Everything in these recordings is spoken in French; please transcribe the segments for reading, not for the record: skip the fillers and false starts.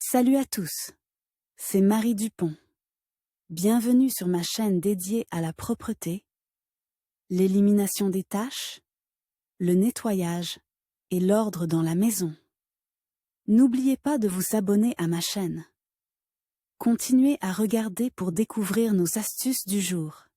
Salut à tous, c'est Marie Dupont. Bienvenue sur ma chaîne dédiée à la propreté, l'élimination des taches, le nettoyage et l'ordre dans la maison. N'oubliez pas de vous abonner à ma chaîne. Continuez à regarder pour découvrir nos astuces du jour.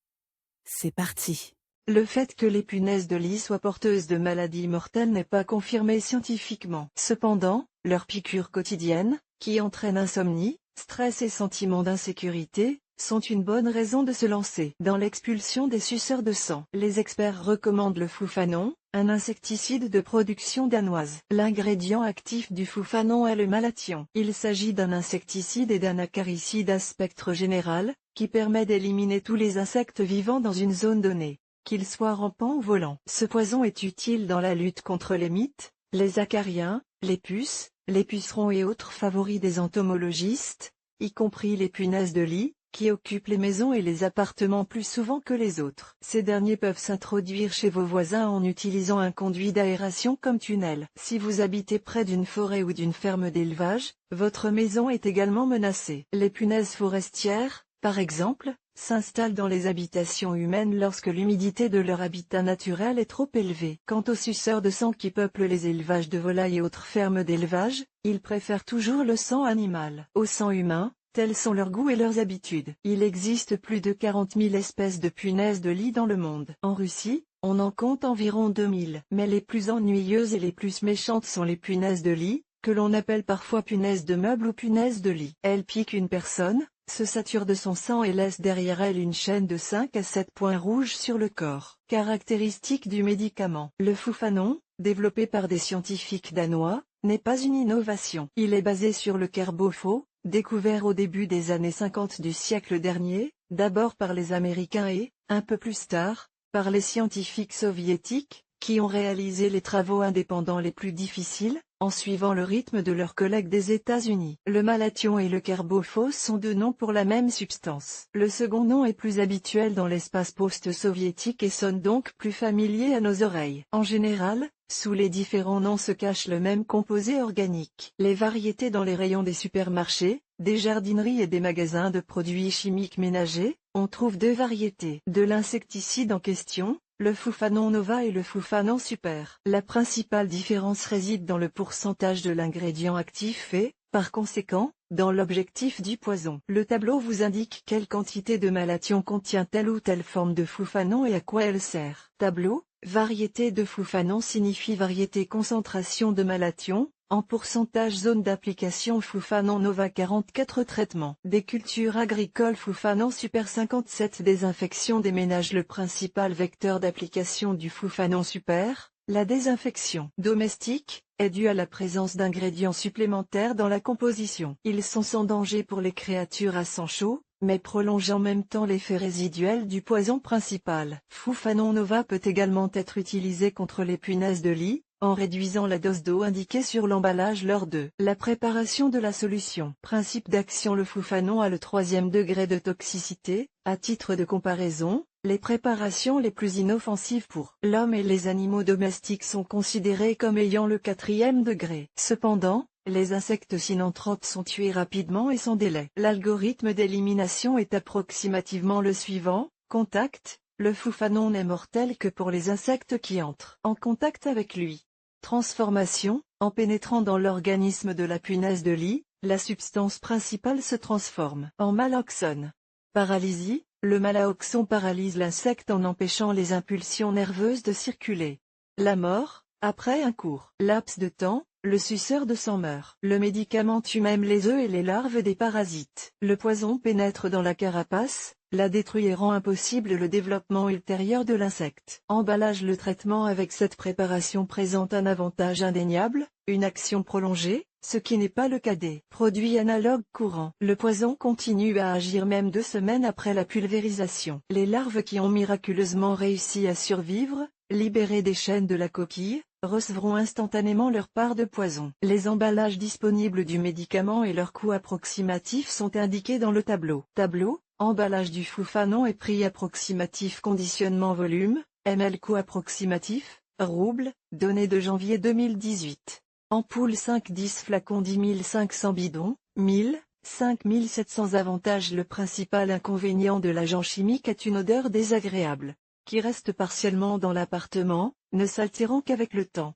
C'est parti. Le fait que les punaises de lit soient porteuses de maladies mortelles n'est pas confirmé scientifiquement. Cependant, leurs piqûres quotidiennes, qui entraînent insomnie, stress et sentiment d'insécurité, sont une bonne raison de se lancer dans l'expulsion des suceurs de sang. Les experts recommandent le foufanon, un insecticide de production danoise. L'ingrédient actif du foufanon est le malathion. Il s'agit d'un insecticide et d'un acaricide à spectre général, qui permet d'éliminer tous les insectes vivant dans une zone donnée, qu'ils soient rampants ou volants. Ce poison est utile dans la lutte contre les mites, les acariens, les puces, les pucerons et autres favoris des entomologistes, y compris les punaises de lit, qui occupent les maisons et les appartements plus souvent que les autres. Ces derniers peuvent s'introduire chez vos voisins en utilisant un conduit d'aération comme tunnel. Si vous habitez près d'une forêt ou d'une ferme d'élevage, votre maison est également menacée. Les punaises forestières, par exemple, s'installent dans les habitations humaines lorsque l'humidité de leur habitat naturel est trop élevée. Quant aux suceurs de sang qui peuplent les élevages de volailles et autres fermes d'élevage, ils préfèrent toujours le sang animal au sang humain. Tels sont leurs goûts et leurs habitudes. Il existe plus de 40 000 espèces de punaises de lit dans le monde. En Russie, on en compte environ 2000. Mais les plus ennuyeuses et les plus méchantes sont les punaises de lit, que l'on appelle parfois punaises de meuble ou punaises de lit. Elles piquent une personne, se saturent de son sang et laissent derrière elles une chaîne de 5 à 7 points rouges sur le corps. Caractéristique du médicament. Le foufanon, développé par des scientifiques danois, n'est pas une innovation. Il est basé sur le carbofo, découvert au début des années 50 du siècle dernier, d'abord par les Américains et, un peu plus tard, par les scientifiques soviétiques, qui ont réalisé les travaux indépendants les plus difficiles, en suivant le rythme de leurs collègues des États-Unis. Le malathion et le carbofos sont deux noms pour la même substance. Le second nom est plus habituel dans l'espace post-soviétique et sonne donc plus familier à nos oreilles. En général, sous les différents noms se cache le même composé organique. Les variétés dans les rayons des supermarchés, des jardineries et des magasins de produits chimiques ménagers, on trouve deux variétés. De l'insecticide en question, le foufanon nova et le foufanon super. La principale différence réside dans le pourcentage de l'ingrédient actif et, par conséquent, dans l'objectif du poison. Le tableau vous indique quelle quantité de malathion contient telle ou telle forme de foufanon et à quoi elle sert. Tableau, variété de foufanon signifie variété concentration de malathion, en pourcentage zone d'application foufanon nova 44 traitements. Des cultures agricoles foufanon super 57 désinfection des ménages. Le principal vecteur d'application du foufanon super, la désinfection domestique, est due à la présence d'ingrédients supplémentaires dans la composition. Ils sont sans danger pour les créatures à sang chaud, mais prolongent en même temps l'effet résiduel du poison principal. Foufanon nova peut également être utilisé contre les punaises de lit, en réduisant la dose d'eau indiquée sur l'emballage lors de la préparation de la solution. Principe d'action. Le foufanon a le 3e degré de toxicité. À titre de comparaison, les préparations les plus inoffensives pour l'homme et les animaux domestiques sont considérées comme ayant le 4e degré. Cependant, les insectes synanthropes sont tués rapidement et sans délai. L'algorithme d'élimination est approximativement le suivant. Contact. Le foufanon n'est mortel que pour les insectes qui entrent en contact avec lui. Transformation. En pénétrant dans l'organisme de la punaise de lit, la substance principale se transforme en malaoxone. Paralysie. Le malaoxone paralyse l'insecte en empêchant les impulsions nerveuses de circuler. La mort. Après un court laps de temps, le suceur de sang meurt. Le médicament tue même les œufs et les larves des parasites. Le poison pénètre dans la carapace, la détruit et rend impossible le développement ultérieur de l'insecte. Emballage. Le traitement avec cette préparation présente un avantage indéniable, une action prolongée, ce qui n'est pas le cas des produits analogues courants. Le poison continue à agir même 2 semaines après la pulvérisation. Les larves qui ont miraculeusement réussi à survivre, libérées des chaînes de la coquille, recevront instantanément leur part de poison. Les emballages disponibles du médicament et leur coût approximatif sont indiqués dans le tableau. Tableau, emballage du foufanon et prix approximatif. Conditionnement volume, ml coût approximatif, rouble, données de janvier 2018. Ampoule 5-10 flacons 10 500 bidons, 5700 avantages. Le principal inconvénient de l'agent chimique est une odeur désagréable, qui reste partiellement dans l'appartement, ne s'altérant qu'avec le temps.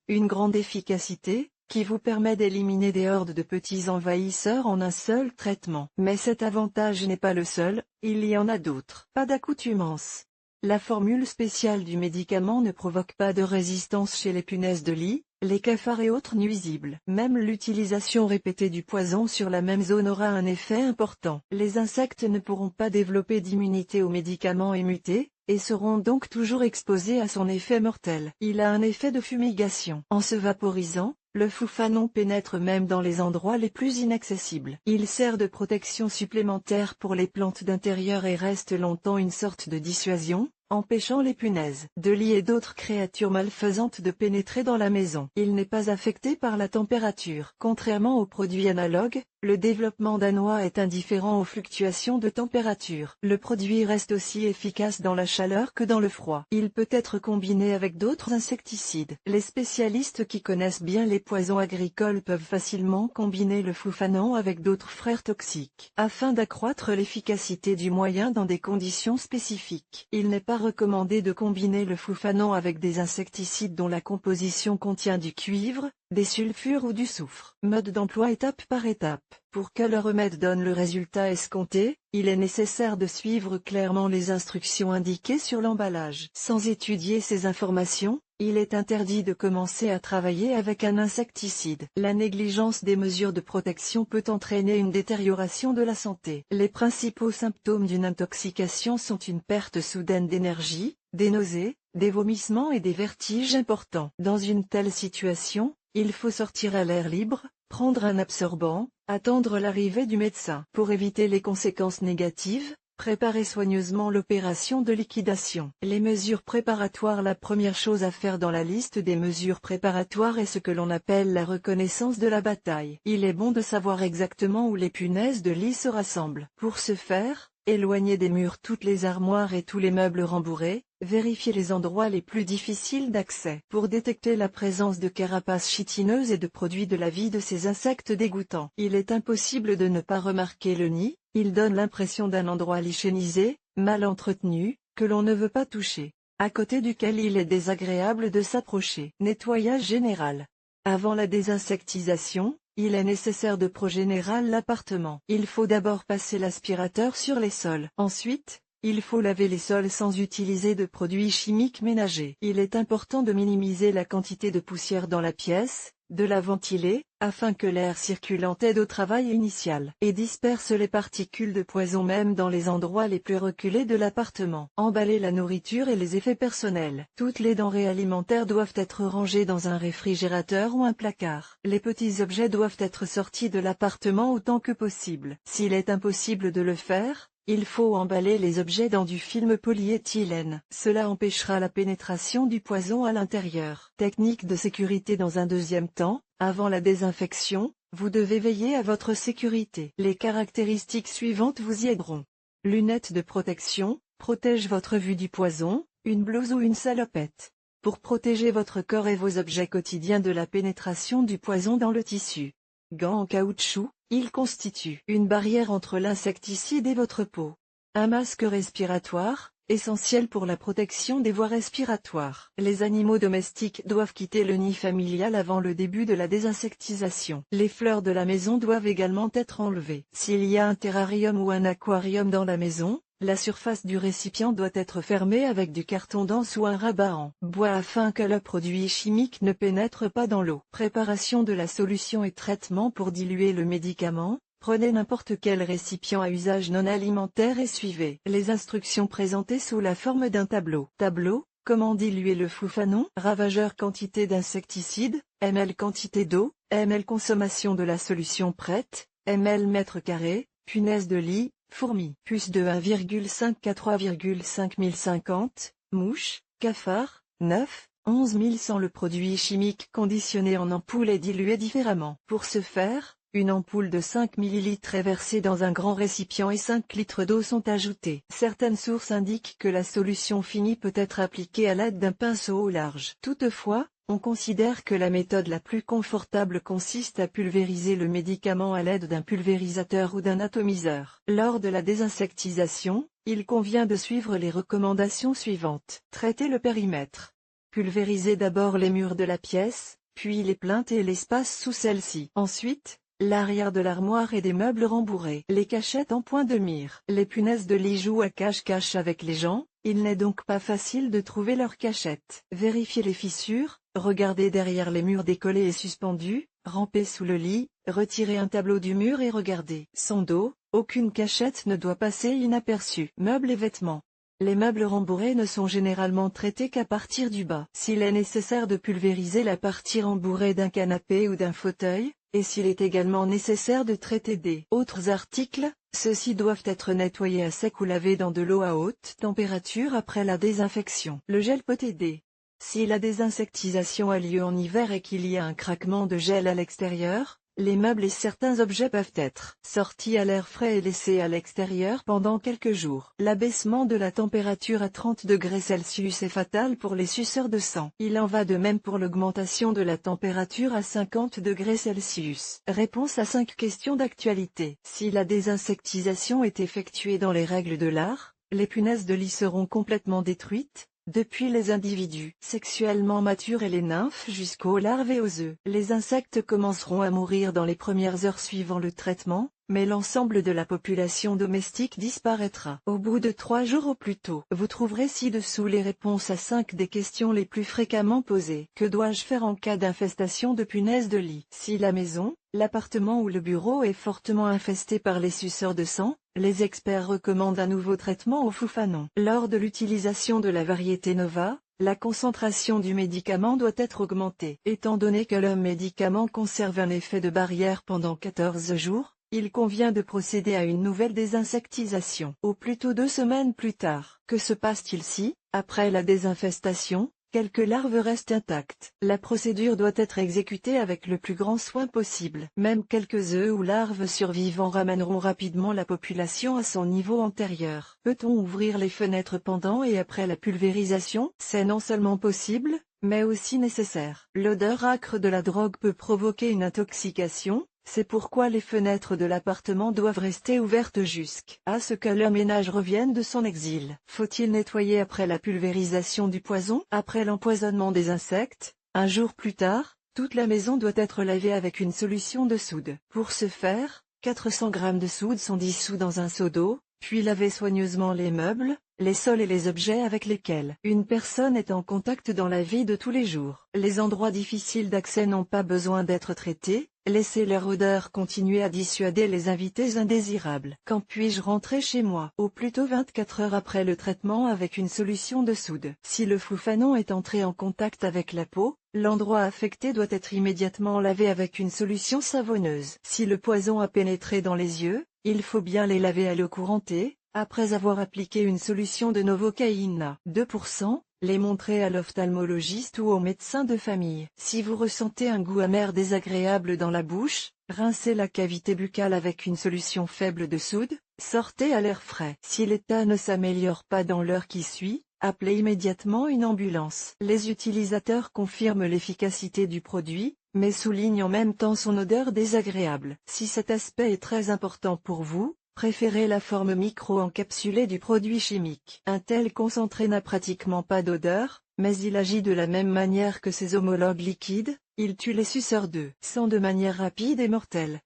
Une grande efficacité, qui vous permet d'éliminer des hordes de petits envahisseurs en un seul traitement. Mais cet avantage n'est pas le seul, il y en a d'autres. Pas d'accoutumance. La formule spéciale du médicament ne provoque pas de résistance chez les punaises de lit, les cafards et autres nuisibles. Même l'utilisation répétée du poison sur la même zone aura un effet important. Les insectes ne pourront pas développer d'immunité au médicament et muter, et seront donc toujours exposés à son effet mortel. Il a un effet de fumigation. En se vaporisant, le fouffanon pénètre même dans les endroits les plus inaccessibles. Il sert de protection supplémentaire pour les plantes d'intérieur et reste longtemps une sorte de dissuasion, empêchant les punaises de lit et d'autres créatures malfaisantes de pénétrer dans la maison. Il n'est pas affecté par la température. Contrairement aux produits analogues, le développement d'un oie est indifférent aux fluctuations de température. Le produit reste aussi efficace dans la chaleur que dans le froid. Il peut être combiné avec d'autres insecticides. Les spécialistes qui connaissent bien les poisons agricoles peuvent facilement combiner le fouffanon avec d'autres frères toxiques, afin d'accroître l'efficacité du moyen dans des conditions spécifiques. Il n'est pas recommandé de combiner le fouffanon avec des insecticides dont la composition contient du cuivre, des sulfures ou du soufre. Mode d'emploi étape par étape. Pour que le remède donne le résultat escompté, il est nécessaire de suivre clairement les instructions indiquées sur l'emballage. Sans étudier ces informations, il est interdit de commencer à travailler avec un insecticide. La négligence des mesures de protection peut entraîner une détérioration de la santé. Les principaux symptômes d'une intoxication sont une perte soudaine d'énergie, des nausées, des vomissements et des vertiges importants. Dans une telle situation, il faut sortir à l'air libre, prendre un absorbant, attendre l'arrivée du médecin. Pour éviter les conséquences négatives, préparez soigneusement l'opération de liquidation. Les mesures préparatoires. La première chose à faire dans la liste des mesures préparatoires est ce que l'on appelle la reconnaissance de la bataille. Il est bon de savoir exactement où les punaises de lit se rassemblent. Pour ce faire, éloignez des murs toutes les armoires et tous les meubles rembourrés, vérifiez les endroits les plus difficiles d'accès. Pour détecter la présence de carapaces chitineuses et de produits de la vie de ces insectes dégoûtants. Il est impossible de ne pas remarquer le nid, il donne l'impression d'un endroit lichénisé, mal entretenu, que l'on ne veut pas toucher, à côté duquel il est désagréable de s'approcher. Nettoyage général. Avant la désinsectisation, il est nécessaire de progénérer l'appartement. Il faut d'abord passer l'aspirateur sur les sols. Ensuite, il faut laver les sols sans utiliser de produits chimiques ménagers. Il est important de minimiser la quantité de poussière dans la pièce, de la ventiler, afin que l'air circulant aide au travail initial, et disperse les particules de poison même dans les endroits les plus reculés de l'appartement. Emballer la nourriture et les effets personnels. Toutes les denrées alimentaires doivent être rangées dans un réfrigérateur ou un placard. Les petits objets doivent être sortis de l'appartement autant que possible. S'il est impossible de le faire, il faut emballer les objets dans du film polyéthylène. Cela empêchera la pénétration du poison à l'intérieur. Technique de sécurité. Dans un deuxième temps, avant la désinfection, vous devez veiller à votre sécurité. Les caractéristiques suivantes vous y aideront. Lunettes de protection, protège votre vue du poison, une blouse ou une salopette. Pour protéger votre corps et vos objets quotidiens de la pénétration du poison dans le tissu. Gants en caoutchouc, ils constituent une barrière entre l'insecticide et votre peau. Un masque respiratoire, essentiel pour la protection des voies respiratoires. Les animaux domestiques doivent quitter le nid familial avant le début de la désinsectisation. Les fleurs de la maison doivent également être enlevées. S'il y a un terrarium ou un aquarium dans la maison, la surface du récipient doit être fermée avec du carton dense ou un rabat en bois afin que le produit chimique ne pénètre pas dans l'eau. Préparation de la solution et traitement. Pour diluer le médicament, prenez n'importe quel récipient à usage non alimentaire et suivez les instructions présentées sous la forme d'un tableau. Tableau: comment diluer le fouffanon. Ravageur: quantité d'insecticide, ml quantité d'eau, ml consommation de la solution prête, ml mètre carré, punaise de lit, fourmis. Puce de 1,5 à 3,5 1050, mouches, cafards, 9, 11 100. Le produit chimique conditionné en ampoule est dilué différemment. Pour ce faire, une ampoule de 5 ml est versée dans un grand récipient et 5 litres d'eau sont ajoutés. Certaines sources indiquent que la solution finie peut être appliquée à l'aide d'un pinceau au large. Toutefois, on considère que la méthode la plus confortable consiste à pulvériser le médicament à l'aide d'un pulvérisateur ou d'un atomiseur. Lors de la désinsectisation, il convient de suivre les recommandations suivantes. Traiter le périmètre. Pulvérisez d'abord les murs de la pièce, puis les plinthes et l'espace sous celle-ci. Ensuite, l'arrière de l'armoire et des meubles rembourrés. Les cachettes en point de mire. Les punaises de lit jouent à cache-cache avec les gens, il n'est donc pas facile de trouver leurs cachettes. Vérifiez les fissures, regardez derrière les murs décollés et suspendus, rampez sous le lit, retirez un tableau du mur et regardez son dos, aucune cachette ne doit passer inaperçue. Meubles et vêtements. Les meubles rembourrés ne sont généralement traités qu'à partir du bas. S'il est nécessaire de pulvériser la partie rembourrée d'un canapé ou d'un fauteuil, et s'il est également nécessaire de traiter des autres articles, ceux-ci doivent être nettoyés à sec ou lavés dans de l'eau à haute température après la désinfection. Le gel peut aider. Si la désinsectisation a lieu en hiver et qu'il y a un craquement de gel à l'extérieur, les meubles et certains objets peuvent être sortis à l'air frais et laissés à l'extérieur pendant quelques jours. L'abaissement de la température à 30 degrés Celsius est fatal pour les suceurs de sang. Il en va de même pour l'augmentation de la température à 50 degrés Celsius. Réponse à 5 questions d'actualité. Si la désinsectisation est effectuée dans les règles de l'art, les punaises de lit seront complètement détruites, depuis les individus sexuellement matures et les nymphes jusqu'aux larves et aux œufs. Les insectes commenceront à mourir dans les premières heures suivant le traitement, mais l'ensemble de la population domestique disparaîtra au bout de 3 jours au plus tôt. Vous trouverez ci-dessous les réponses à 5 des questions les plus fréquemment posées. Que dois-je faire en cas d'infestation de punaises de lit? Si la maison, l'appartement ou le bureau est fortement infesté par les suceurs de sang, les experts recommandent un nouveau traitement au foufanon. Lors de l'utilisation de la variété Nova, la concentration du médicament doit être augmentée. Étant donné que le médicament conserve un effet de barrière pendant 14 jours, il convient de procéder à une nouvelle désinsectisation, au plus tôt 2 semaines plus tard. Que se passe-t-il si, après la désinfestation, quelques larves restent intactes? La procédure doit être exécutée avec le plus grand soin possible. Même quelques œufs ou larves survivants ramèneront rapidement la population à son niveau antérieur. Peut-on ouvrir les fenêtres pendant et après la pulvérisation? C'est non seulement possible, mais aussi nécessaire. L'odeur âcre de la drogue peut provoquer une intoxication. C'est pourquoi les fenêtres de l'appartement doivent rester ouvertes jusqu'à ce que le ménage revienne de son exil. Faut-il nettoyer après la pulvérisation du poison? Après l'empoisonnement des insectes, un jour plus tard, toute la maison doit être lavée avec une solution de soude. Pour ce faire, 400 g de soude sont dissous dans un seau d'eau, puis lavez soigneusement les meubles, les sols et les objets avec lesquels une personne est en contact dans la vie de tous les jours. Les endroits difficiles d'accès n'ont pas besoin d'être traités, laissez leur odeur continuer à dissuader les invités indésirables. Quand puis-je rentrer chez moi? Au plus tôt 24 heures après le traitement avec une solution de soude. Si le foufanon est entré en contact avec la peau, l'endroit affecté doit être immédiatement lavé avec une solution savonneuse. Si le poison a pénétré dans les yeux, il faut bien les laver à l'eau courantée, après avoir appliqué une solution de novocaïne 2%, les montrer à l'ophtalmologiste ou au médecin de famille. Si vous ressentez un goût amer désagréable dans la bouche, rincez la cavité buccale avec une solution faible de soude, sortez à l'air frais. Si l'état ne s'améliore pas dans l'heure qui suit, appelez immédiatement une ambulance. Les utilisateurs confirment l'efficacité du produit, mais soulignent en même temps son odeur désagréable. Si cet aspect est très important pour vous, préférez la forme micro-encapsulée du produit chimique. Un tel concentré n'a pratiquement pas d'odeur, mais il agit de la même manière que ses homologues liquides, il tue les suceurs de sang de manière rapide et mortelle.